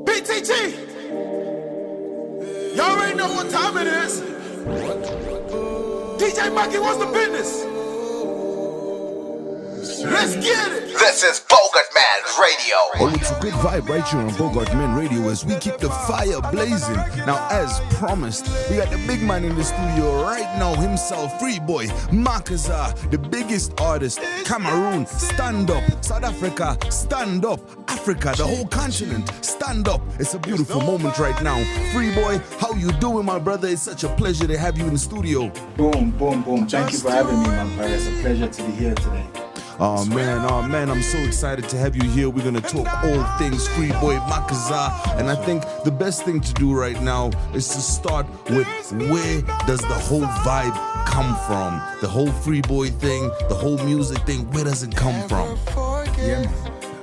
BTG, y'all already know what time it is. DJ Mikey, what's the business? Let's get it. This is Bogart Radio. Oh, it's a good vibe right here on Bogart Radio as we keep the fire blazing. Now, as promised, we got the big man in the studio right now himself, Freeboy Makizar, the biggest artist. Cameroon, stand up. South Africa, stand up. Africa, the whole continent, stand up. It's a beautiful moment right now. Freeboy, how you doing, my brother? It's such a pleasure to have you in the studio. Boom, boom, boom. Thank you for having me, my brother. It's a pleasure to be here today. Oh man, I'm so excited to have you here. We're gonna talk all things Freeboy Makizar, and I think the best thing to do right now is to start with where does the whole vibe come from? The whole Freeboy thing, the whole music thing, where does it come from? Yeah,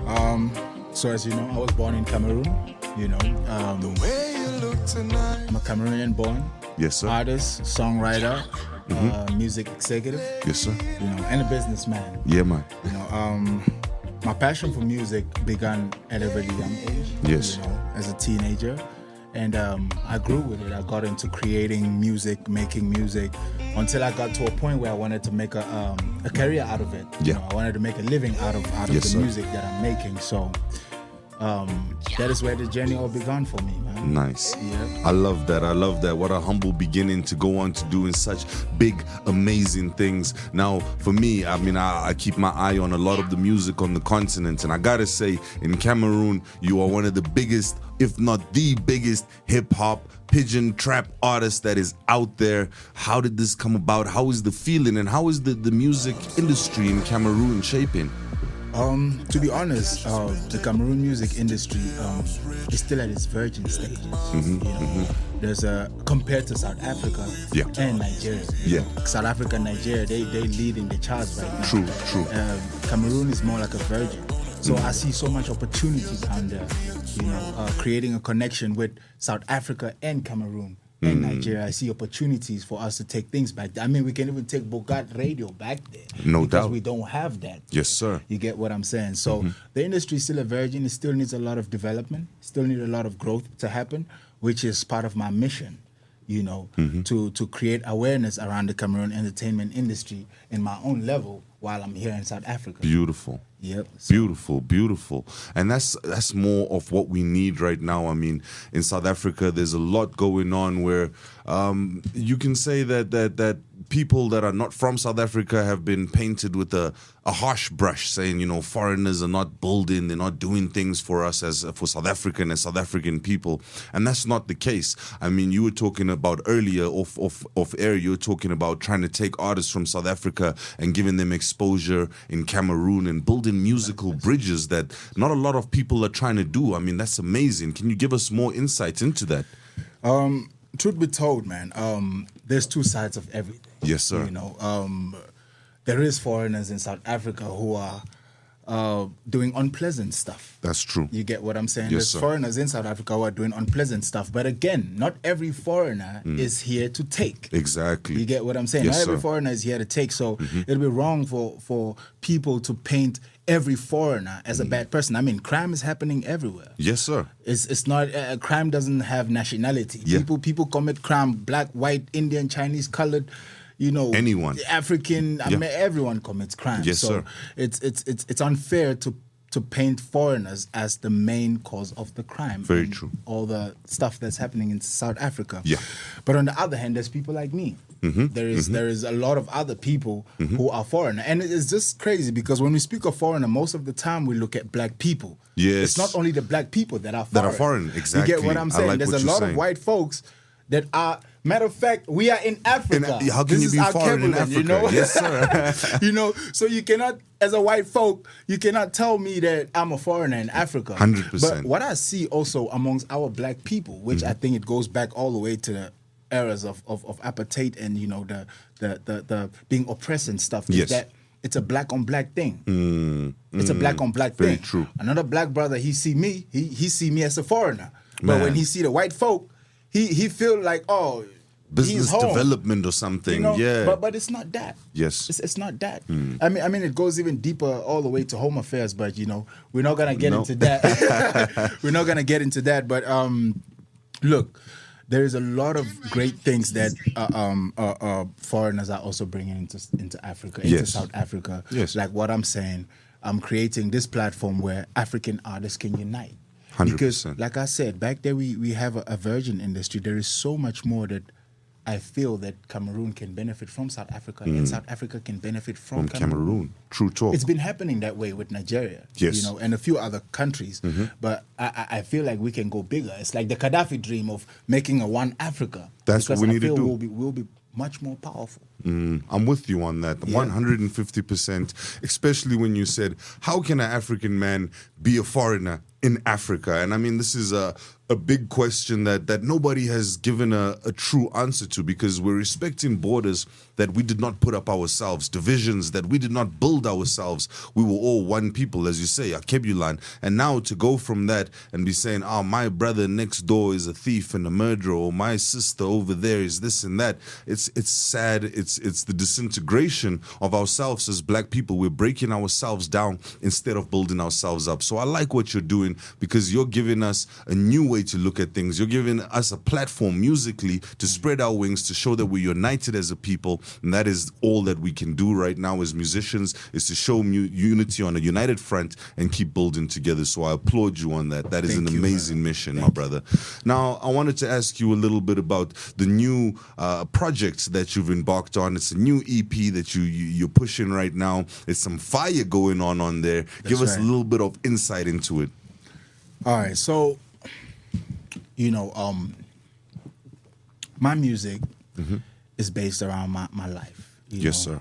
man. So as you know, I was born in Cameroon. I'm a Cameroonian born. Yes, sir. Artist, songwriter, music executive. Yes, sir. And a businessman. Yeah, man. My passion for music began at a very young age. Yes. As a teenager, and I grew with it. I got into creating music, making music, until I got to a point where I wanted to make a career out of it. Yeah. I wanted to make a living out of Yes, the sir. music that I'm making. So that is where the journey all began for me, man. Nice. Yeah. I love that. What a humble beginning to go on to doing such big, amazing things. Now, for me, I keep my eye on a lot of the music on the continent. And I gotta say, in Cameroon, you are one of the biggest, if not the biggest, hip-hop, pigeon trap artist that is out there. How did this come about? How is the feeling? And how is the music industry in Cameroon shaping? To be honest, the Cameroon music industry is still at its virgin stages. There's compared to South Africa and Nigeria. Yeah. South Africa and Nigeria, they lead in the charts right now. True. Cameroon is more like a virgin. So I see so much opportunity down there, creating a connection with South Africa and Cameroon. In Nigeria, I see opportunities for us to take things back there. We can even take Bogart Radio back there. No because doubt. we don't have that. Yes, sir. You get what I'm saying? So the industry is still a virgin. It still needs a lot of development, still needs a lot of growth to happen, which is part of my mission, to create awareness around the Cameroon entertainment industry in my own level while I'm here in South Africa. Beautiful. Yep. Beautiful. And that's more of what we need right now. In South Africa, there's a lot going on where you can say that people that are not from South Africa have been painted with a harsh brush, saying, foreigners are not building, they're not doing things for us for South African people. And that's not the case. You were talking about earlier off air, you were talking about trying to take artists from South Africa and giving them exposure in Cameroon and building musical bridges that not a lot of people are trying to do. That's amazing. Can you give us more insights into that? Truth be told, man, there's two sides of everything. Yes, sir. There is foreigners in South Africa who are doing unpleasant stuff. That's true. You get what I'm saying? Yes, There's sir. foreigners in South Africa who are doing unpleasant stuff. But again, not every foreigner is here to take. Exactly. You get what I'm saying? Yes, not every sir. foreigner is here to take. So it'll be wrong for people to paint every foreigner as a bad person. Crime is happening everywhere. Yes, sir. It's not crime doesn't have nationality. Yeah. People commit crime. Black, white, Indian, Chinese, colored. Anyone. African. Everyone commits crime. Yes, so sir. It's unfair to paint foreigners as the main cause of the crime. Very and true. All the stuff that's happening in South Africa. Yeah. But on the other hand, there's people like me. There is a lot of other people who are foreigner, and it's just crazy because when we speak of foreigner, most of the time we look at black people. Yes. It's not only the black people that are That are foreign, exactly. You get what I'm I saying? like There's what a you're lot saying. of white folks that are. Matter of fact, we are in Africa. How can This you is be our foreign in capital, Africa? Yes, sir. So you cannot, as a white folk, you cannot tell me that I'm a foreigner in Africa. 100%. But what I see also amongst our black people, which I think it goes back all the way to the eras of apartheid and the being oppressed and stuff, Yes. is that it's a black on black thing. It's a black on black Very thing. true. Another black brother, he see me, he see me as a foreigner. But Man. when he see the white folk, he feel like, oh, business home. development or something. You know, Yeah. but it's not that. Yes. It's not that. I mean, it goes even deeper, all the way to home affairs. But we're not gonna get into that. We're not gonna get into that. But look, there is a lot of great things that foreigners are also bringing into Africa, into South Africa. Yes. Like what I'm saying, I'm creating this platform where African artists can unite. 100%. Because, like I said, back there we have a virgin industry. There is so much more that I feel that Cameroon can benefit from South Africa, and South Africa can benefit from Cameroon. True talk. It's been happening that way with Nigeria, Yes. and a few other countries. But I feel like we can go bigger. It's like the Gaddafi dream of making a one Africa. That's what we need to do. We'll be much more powerful. I'm with you on that, 150%, especially when you said, how can an African man be a foreigner in Africa? And I mean, this is a big question that nobody has given a true answer to, because we're respecting borders that we did not put up ourselves, divisions that we did not build ourselves. We were all one people, as you say, a Kebulan. And now to go from that and be saying, my brother next door is a thief and a murderer, or my sister over there is this and that. It's sad. It's the disintegration of ourselves as black people. We're breaking ourselves down instead of building ourselves up. So I like what you're doing, because you're giving us a new way to look at things. You're giving us a platform musically to spread our wings, to show that we're united as a people. And that is all that we can do right now as musicians, is to show unity on a united front and keep building together. So I applaud you on that. That is an amazing mission, my brother. Now, I wanted to ask you a little bit about the new projects that you've embarked on. It's a new EP that you're pushing right now. There's some fire going on there. Give us a little bit of insight into it. All right, so my music is based around my life. Yes, sir.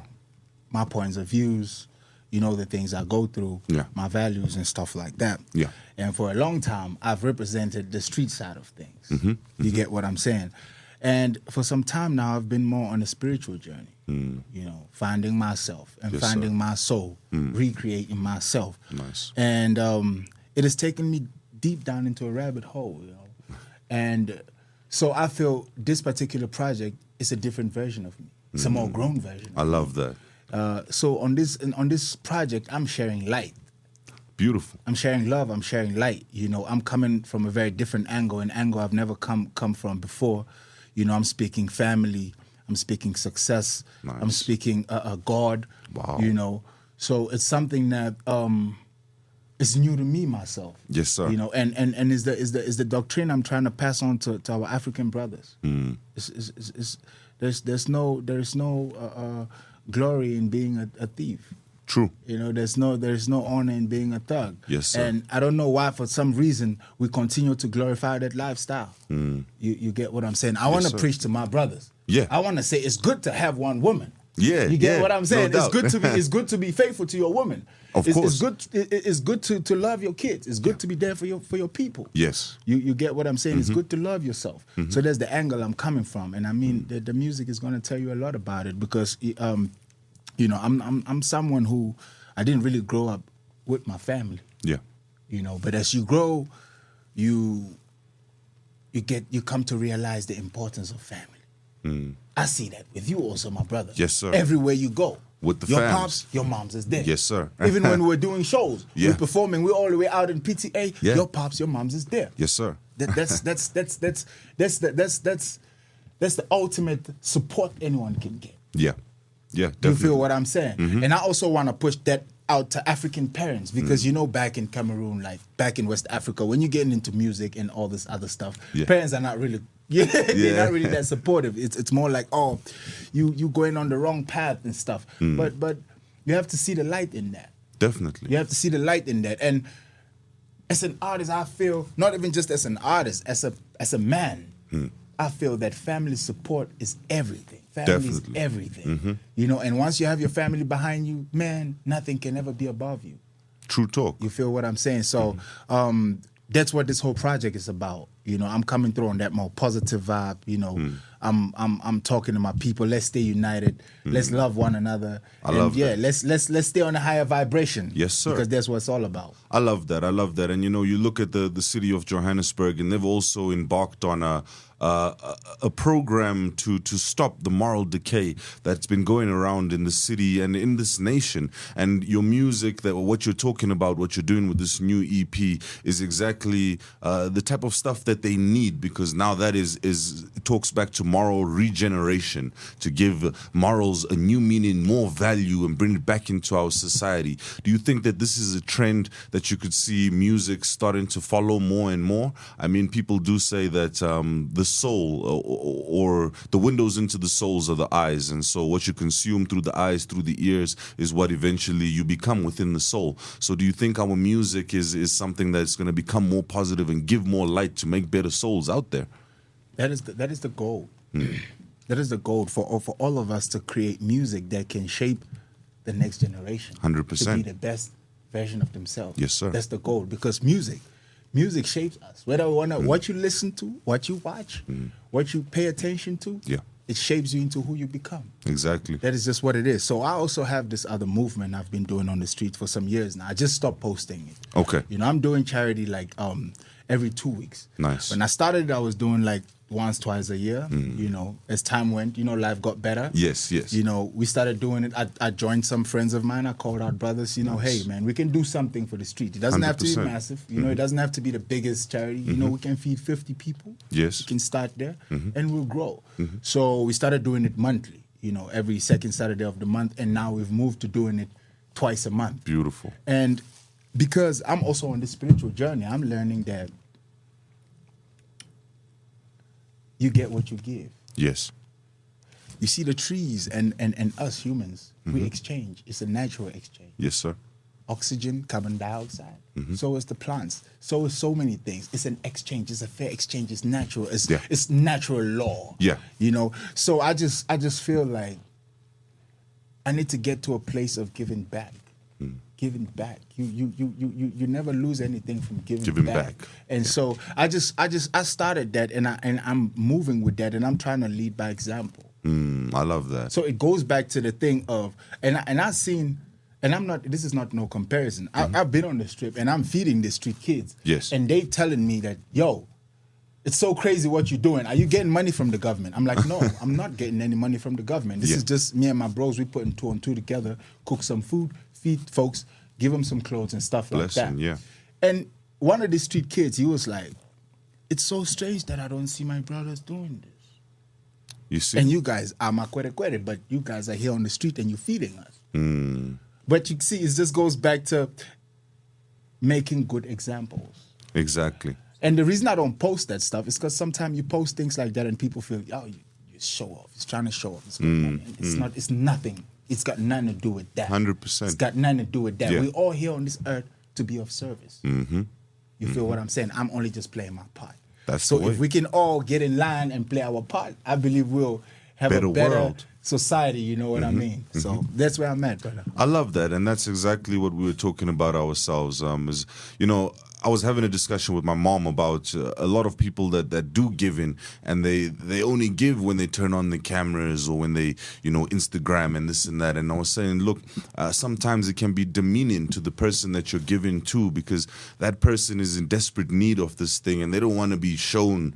My points of views, the things I go through, my values and stuff like that. Yeah. And for a long time, I've represented the street side of things. You get what I'm saying? And for some time now, I've been more on a spiritual journey. Finding myself and finding my soul, recreating myself. Nice. And it has taken me deep down into a rabbit hole, And so I feel this particular project is a different version of me. It's a more grown version. I love that. So on this project, I'm sharing light. Beautiful. I'm sharing love. I'm sharing light. I'm coming from a very different angle, an angle I've never come from before. I'm speaking family. I'm speaking success. Nice. I'm speaking God. Wow. So it's something that it's new to me myself. Yes, sir. And is the doctrine I'm trying to pass on to our African brothers. There's no glory in being a thief. True. There's no honor in being a thug. Yes, sir. And I don't know why, for some reason, we continue to glorify that lifestyle. You get what I'm saying? I want to preach to my brothers. Yeah. I want to say it's good to have one woman. Yeah. You get what I'm saying? No It's good to be faithful to your woman. Of course. It's good to love your kids. It's good to be there for your people. Yes. You get what I'm saying? It's good to love yourself. So that's the angle I'm coming from. And I mean, the music is going to tell you a lot about it, because I'm someone who, I didn't really grow up with my family. Yeah. But as you grow, you come to realize the importance of family. I see that with you also, my brother. Yes, sir. Everywhere you go, with the your fams. pops, your moms is there. Yes, sir. Even when we're doing shows, we're performing, we're all the way out in PTA. Yeah. Your pops, your moms is there. Yes, sir. That's the ultimate support anyone can get. Yeah. Yeah, Do you definitely. feel what I'm saying? And I also want to push that out to African parents, because back in Cameroon, like back in West Africa, when you're getting into music and all this other stuff, parents are not really they're not really that supportive. It's more like, you going on the wrong path and stuff. But you have to see the light in that. Definitely. You have to see the light in that. And as an artist, I feel, not even just as an artist, as a man, I feel that family support is everything. Family is everything. And once you have your family behind you, man, nothing can ever be above you. True talk. You feel what I'm saying? So that's what this whole project is about. I'm coming through on that more positive vibe, I'm talking to my people. Let's stay united. Let's love one another. I love that. Let's stay on a higher vibration. Yes, sir. Because that's what it's all about. I love that. And you look at the city of Johannesburg, and they've also embarked on a program to stop the moral decay that's been going around in the city and in this nation. And your music, what you're talking about, what you're doing with this new EP, is exactly the type of stuff that they need, because now that it talks back to moral regeneration, to give morals a new meaning, more value, and bring it back into our society. Do you think that this is a trend that you could see music starting to follow more and more? I mean, people do say that the soul or the windows into the souls are the eyes, and so what you consume through the eyes, through the ears, is what eventually you become within the soul. So do you think our music is something that's going to become more positive and give more light to make better souls out there? That is the goal. That is the goal for all of us, to create music that can shape the next generation 100%. to be the best version of themselves. Yes, sir. That's the goal, because music shapes us. Whether we wanna what you listen to, what you watch, what you pay attention to, it shapes you into who you become. Exactly. That is just what it is. So I also have this other movement I've been doing on the street for some years now. I just stopped posting it. Okay. I'm doing charity like every 2 weeks. Nice. When I started, I was doing like once, twice a year. As time went, life got better. Yes. We started doing it. I joined some friends of mine. I called out brothers, hey, man, we can do something for the street. It doesn't have to be 100%. massive. It doesn't have to be the biggest charity. We can feed 50 people. Yes. We can start there and we'll grow. So we started doing it monthly, every second Saturday of the month. And now we've moved to doing it twice a month. Beautiful. And because I'm also on this spiritual journey, I'm learning that you get what you give. Yes. You see, the trees and us humans, we exchange. It's a natural exchange. Yes, sir. Oxygen, carbon dioxide. So is the plants. So is so many things. It's an exchange. It's a fair exchange. It's natural. It's natural law. Yeah. So I just feel like I need to get to a place of giving back. Giving back. You never lose anything from giving back. And so I started that, and I'm moving with that, and I'm trying to lead by example. I love that. So it goes back to the thing of, and I've seen, and I'm not, this is not no comparison. I've been on the strip and I'm feeding the street kids. Yes. And they telling me that, yo, it's so crazy what you're doing. Are you getting money from the government? I'm like, no, I'm not getting any money from the government. This is just me and my bros. We putting 2 and 2 together, cook some food, feed folks, give them some clothes and stuff like that. Yeah. And one of the street kids, he was like, it's so strange that I don't see my brothers doing this. You see? And you guys are my kwere, but you guys are here on the street and you're feeding us. But you see, it just goes back to making good examples. Exactly. And the reason I don't post that stuff is because sometimes you post things like that and people feel, oh, you show off. It's trying to show off. It's, it's nothing. It's got nothing to do with that. 100%. It's got nothing to do with that. Yeah. We're all here on this earth to be of service. You feel what I'm saying? I'm only just playing my part. That's so the way. if we can all get in line and play our part, I believe we'll have Better a better world. society, you know what I mean? So that's where I'm at, brother. I love that, and that's exactly what we were talking about ourselves. I was having a discussion with my mom about a lot of people that do give in, and they only give when they turn on the cameras or when they, Instagram and this and that. And I was saying, look, sometimes it can be demeaning to the person that you're giving to, because that person is in desperate need of this thing, and they don't want to be shown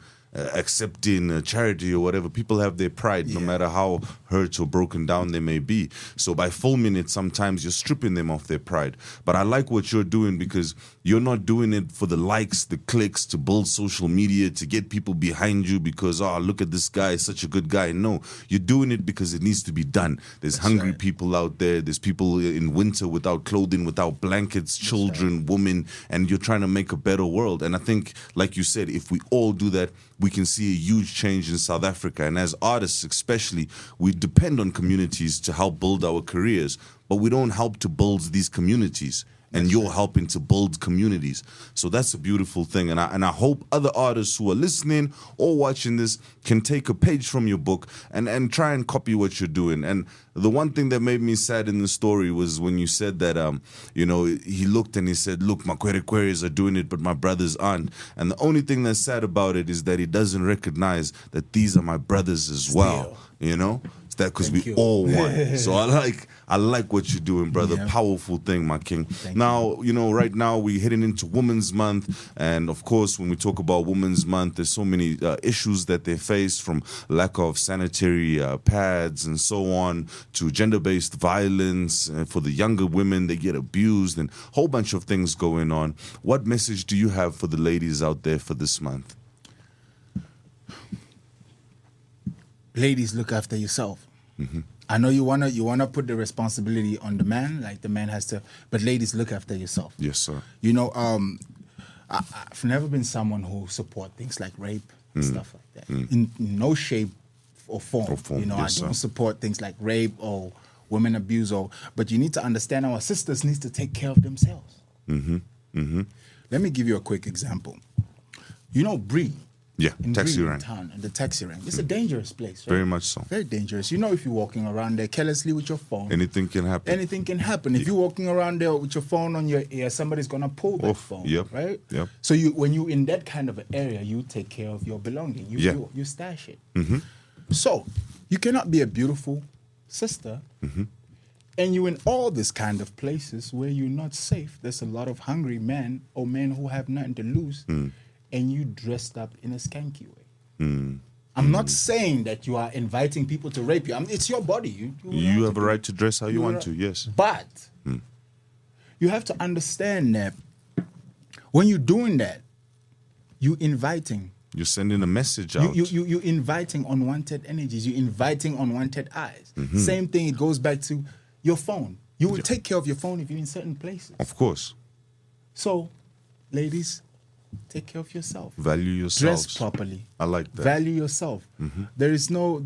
accepting charity or whatever. People have their pride, no matter how hurt or broken down they may be. So by filming it, sometimes you're stripping them of their pride. But I like what you're doing, because you're not doing it for the likes, the clicks, to build social media, to get people behind you because, look at this guy, such a good guy. No, you're doing it because it needs to be done. There's hungry people out there. There's people in winter without clothing, without blankets, children, women, and you're trying to make a better world. And I think, like you said, if we all do that, we can see a huge change in South Africa. And as artists especially, we depend on communities to help build our careers, but we don't help to build these communities. and you're helping to build communities. So that's a beautiful thing. And I hope other artists who are listening or watching this can take a page from your book and try and copy what you're doing. And the one thing that made me sad in the story was when you said that, he looked and he said, look, my queries are doing it, but my brothers aren't. And the only thing that's sad about it is that he doesn't recognize that these are my brothers as well, It's that because we all one. So I like what you're doing, brother. Yeah. Powerful thing, my king. Thank now, right now we're heading into Women's Month. And of course, when we talk about Women's Month, there's so many issues that they face, from lack of sanitary pads and so on, to gender-based violence. For the younger women, they get abused, and a whole bunch of things going on. What message do you have for the ladies out there for this month? Ladies, look after yourself. Mm-hmm. I know you wanna put the responsibility on the man, like the man has to, but ladies, look after yourself. Yes, sir. I've never been someone who support things like rape and stuff like that. In no shape or form. Yes, I don't support things like rape or women abuse, but you need to understand our sisters need to take care of themselves. Mm-hmm. Mm-hmm. Let me give you a quick example. Bree. Yeah, taxi Bree, rank. Town, and the taxi rank. It's a dangerous place, right? Very much so. Very dangerous. If you're walking around there carelessly with your phone, Anything can happen. anything can happen. If you're walking around there with your phone on your ear, somebody's gonna pull that phone. Yep. Right. Yep. So when you in that kind of an area, you take care of your belonging. You stash it. Mm-hmm. So you cannot be a beautiful sister, and you in all this kind of places where you're not safe. There's a lot of hungry men or men who have nothing to lose, and you dressed up in a skanky way. I'm not saying that you are inviting people to rape you. It's your body. You have a right to dress how you want to, yes. But you have to understand that when you're doing that, you're inviting. You're sending a message out. You're inviting unwanted energies. You're inviting unwanted eyes. Same thing, it goes back to your phone. You will take care of your phone if you're in certain places. Of course. So, ladies, take care of yourself. Value yourselves. Dress properly. I like that. Value yourself. There is no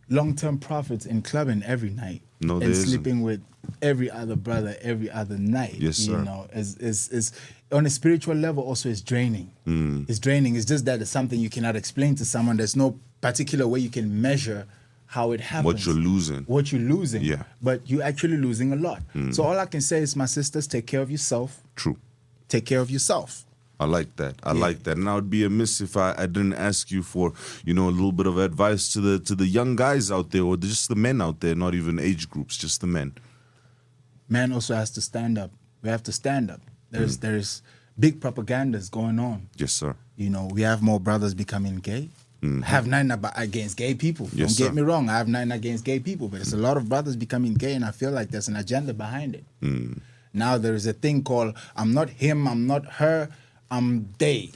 long-term profits in clubbing every night. No, there and isn't. sleeping with every other brother every other night. Yes, sir. Is on a spiritual level also is draining. It's draining. It's just that it's something you cannot explain to someone. There's no particular way you can measure how it happens. What you're losing. Yeah. But you're actually losing a lot. So all I can say is, my sisters, take care of yourself. True. Take care of yourself. I like that. I like that. And I would be amiss if I didn't ask you for, a little bit of advice to the young guys out there, or just the men out there, not even age groups, just the men. Man also has to stand up. We have to stand up. There's big propagandas going on. Yes, sir. We have more brothers becoming gay. I have nothing against gay people. Yes, Don't get me wrong. I have nothing against gay people, but there's a lot of brothers becoming gay, and I feel like there's an agenda behind it. Now there is a thing called, I'm not him, I'm not her, I'm they.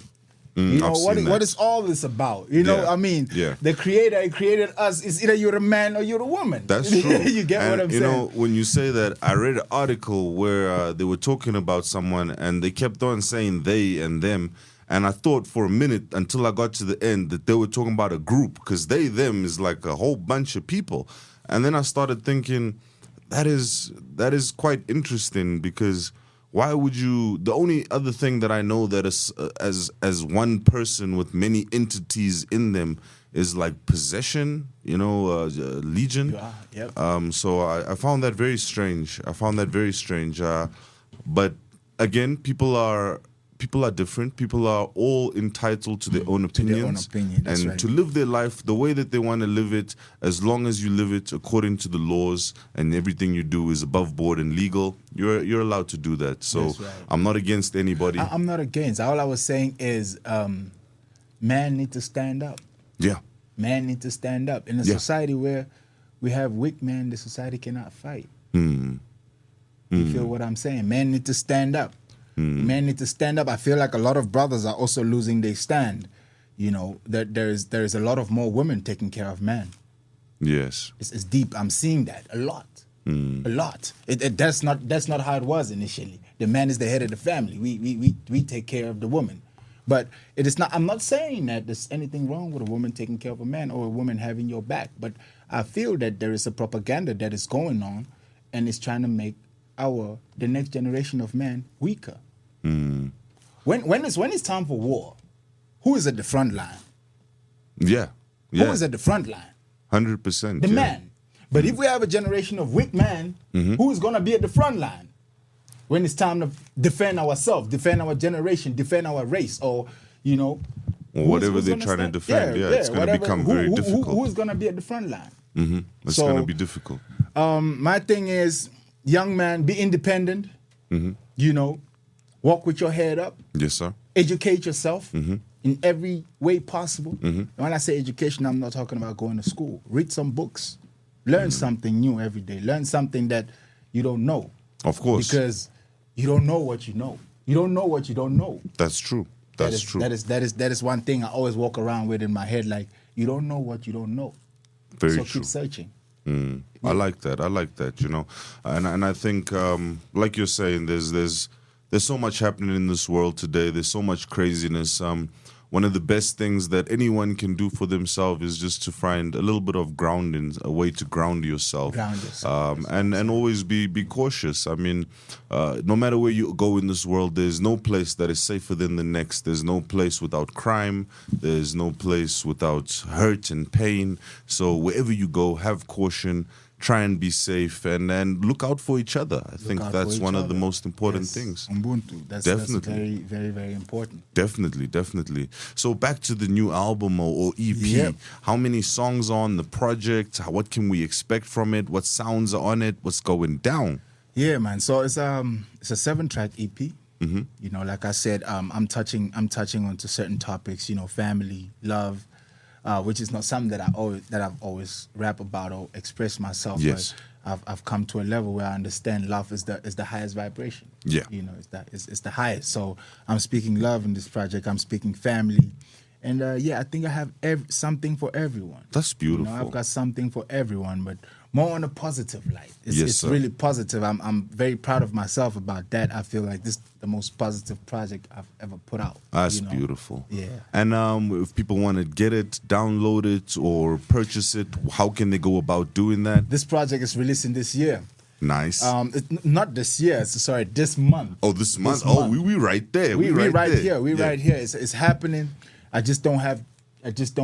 What is all this about? The creator created us. It's either you're a man or you're a woman. That's true. You get what I'm saying? When you say that, I read an article where they were talking about someone, and they kept on saying they and them. And I thought for a minute, until I got to the end, that they were talking about a group, because they, them is like a whole bunch of people. And then I started thinking, that is quite interesting, because why would you? The only other thing that I know that is, as one person with many entities in them is like possession, legion. Yep. So I found that very strange. But again, people are different. People are all entitled to their own opinions. That's and right. to live their life the way that they want to live it, as long as you live it according to the laws and everything you do is above board and legal, you're allowed to do that. So That's right. I'm not against anybody. I'm not against. All I was saying is, man need to stand up. Yeah. Man need to stand up. In a society where we have weak men, the society cannot fight. You feel what I'm saying? Men need to stand up. Men need to stand up. I feel like a lot of brothers are also losing their stand. That there is a lot of more women taking care of men. Yes. It's deep. I'm seeing that a lot. A lot. That's not how it was initially. The man is the head of the family. We take care of the woman. But it is not. I'm not saying that there's anything wrong with a woman taking care of a man or a woman having your back. But I feel that there is a propaganda that is going on, and it's trying to make the next generation of man weaker. When it's time for war, who is at the front line? Yeah. Who is at the front line? 100%. The man. But if we have a generation of weak men, who is going to be at the front line when it's time to defend ourselves, defend our generation, defend our race, or or whatever they're trying to defend? Yeah, it's going to become very difficult. Who is going to be at the front line? It's going to be difficult. My thing is, young man, be independent. Walk with your head up. Yes, sir. Educate yourself in every way possible. And when I say education, I'm not talking about going to school. Read some books. Learn something new every day. Learn something that you don't know. Of course. Because you don't know what you know. You don't know what you don't know. That's true. That's true. That is one thing I always walk around with in my head. Like, you don't know what you don't know. Very so true. keep searching. I like that. And I think, like you're saying, there's so much happening in this world today. There's so much craziness. One of the best things that anyone can do for themselves is just to find a little bit of grounding, a way to ground yourself. And always be cautious. I mean, no matter where you go in this world, there's no place that is safer than the next. There's no place without crime. There's no place without hurt and pain. So wherever you go, have caution. Try and be safe and look out for each other. I think that's one of the most important things. Ubuntu. That's very, very, very important. Definitely. So back to the new album or EP. Yep. How many songs are on the project? What can we expect from it? What sounds are on it? What's going down? Yeah, man. So it's a 7-track EP. Like I said, I'm touching onto certain topics. Family, love. Which is not something that I've always rap about or express myself. Yes. But I've come to a level where I understand love is the highest vibration. Yeah. It's the highest. So I'm speaking love in this project. I'm speaking family, and I think I have something for everyone. That's beautiful. I've got something for everyone, but more on a positive light. It's sir. really positive. I'm very proud of myself about that. I feel like this is the most positive project I've ever put out. That's beautiful. Yeah. And if people want to get it, download it, or purchase it, how can they go about doing that? This project is releasing this year. Nice. Not this year. Sorry, this month. Oh, this month. We right there. We right here. Right here. It's happening. I just don't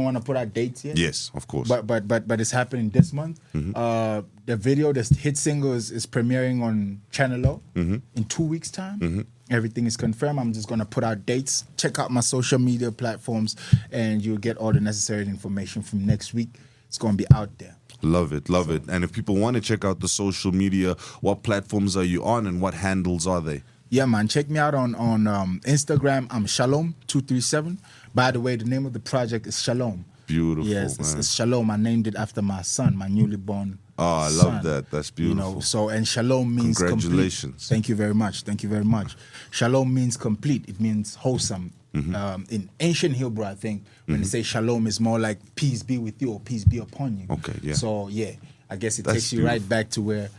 want to put out dates yet. Yes, of course. But it's happening this month. The video, the hit single is premiering on Channel O in 2 weeks' time. Everything is confirmed. I'm just going to put out dates. Check out my social media platforms, and you'll get all the necessary information from next week. It's going to be out there. Love it. And if people want to check out the social media, what platforms are you on and what handles are they? Yeah, man. Check me out on Instagram. I'm Shalom237. By the way, the name of the project is Shalom. Beautiful. Yes, man. it's Shalom. I named it after my son, my newly born son. Oh, I love that. That's beautiful. And Shalom means congratulations. Complete. Thank you very much. Shalom means complete. It means wholesome. In ancient Hebrew, I think, when they say Shalom, is more like peace be with you or peace be upon you. Okay, yeah. So, I guess it That's takes you right back to where,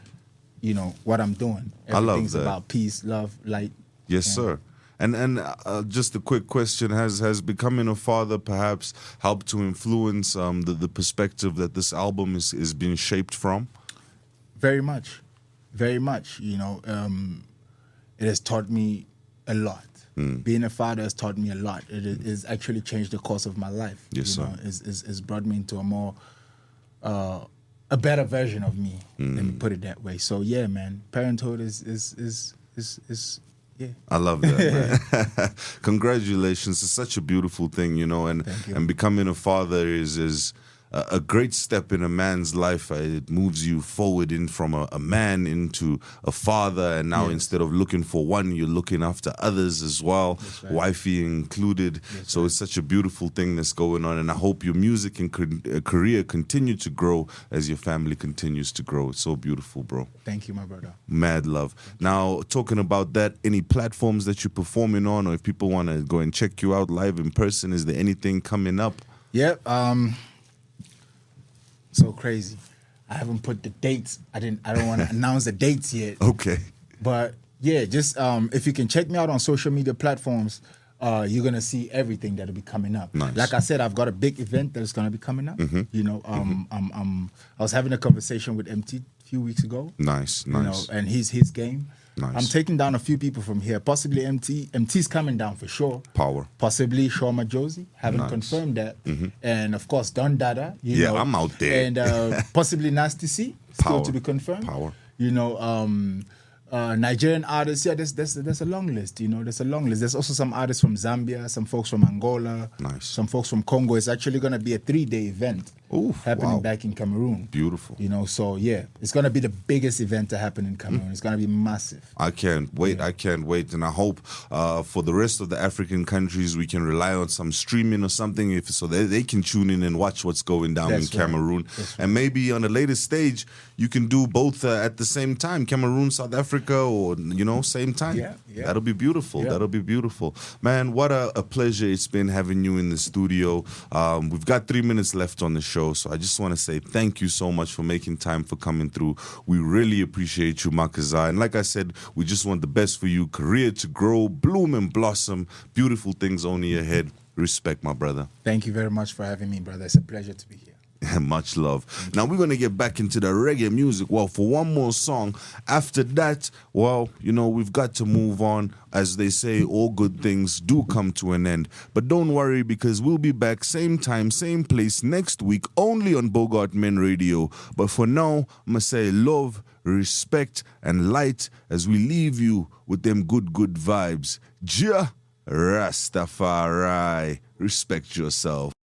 what I'm doing. I love Everything's that. about peace, love, light. Yes, sir. And just a quick question: Has becoming a father perhaps helped to influence the perspective that this album is being shaped from? Very much. It has taught me a lot. Being a father has taught me a lot. It has actually changed the course of my life. Yes, sir. It's brought me into a more a better version of me. Let me put it that way. So yeah, man, parenthood is yeah. I love that, man. Congratulations. It's such a beautiful thing, and becoming a father is a great step in a man's life. It moves you forward from a man into a father, and now instead of looking for one, you're looking after others as well, right. Wifey included. So it's such a beautiful thing that's going on, and I hope your music and career continue to grow as your family continues to grow. It's so beautiful, bro. Thank you, my brother. Mad love. Now, talking about that, any platforms that you're performing on, or if people want to go and check you out live in person, is there anything coming up? Yep. So crazy. I haven't put the dates. I don't want to announce the dates yet. Okay. But yeah, just if you can check me out on social media platforms, you're gonna see everything that'll be coming up. Nice. Like I said, I've got a big event that's gonna be coming up. I was having a conversation with MTV few weeks ago. Nice. You know, and he's his game. Nice. I'm taking down a few people from here. Possibly MT. MT's coming down for sure. Power. Possibly Shoma Josie. Haven't Nice. confirmed that. And of course Don Dada. You Yeah, know, I'm out there. And possibly Nasty C. Still Power. to be confirmed. Power. You know, Nigerian artists. Yeah, there's a long list. You know, there's a long list. There's also some artists from Zambia, some folks from Angola, Nice. some folks from Congo. It's actually going to be a 3-day event. Oof, happening wow. back in Cameroon. Beautiful. You know, so yeah, it's gonna be the biggest event to happen in Cameroon. It's gonna be massive. I can't wait. Yeah. I can't wait. And I hope for the rest of the African countries, we can rely on some streaming or something so they can tune in and watch what's going down That's in right. Cameroon. That's right. And maybe on a later stage, you can do both at the same time, Cameroon, South Africa, or, you know, same time. Yeah. That'll be beautiful. Yeah. That'll be beautiful. Man, what a pleasure it's been having you in the studio. We've got 3 minutes left on the show, so I just want to say thank you so much for making time for coming through. We really appreciate you, Makizar. And like I said, we just want the best for you, career to grow, bloom and blossom, beautiful things only ahead. Respect, my brother. Thank you very much for having me, brother. It's a pleasure to be here. Much love. Now we're going to get back into the reggae music. Well, for one more song. After that, well, you know, we've got to move on. As they say, all good things do come to an end. But don't worry, because we'll be back same time, same place next week, only on Bogart Radio. But for now, I'm going to say love, respect, and light as we leave you with them good vibes. Jah Rastafari. Respect yourself.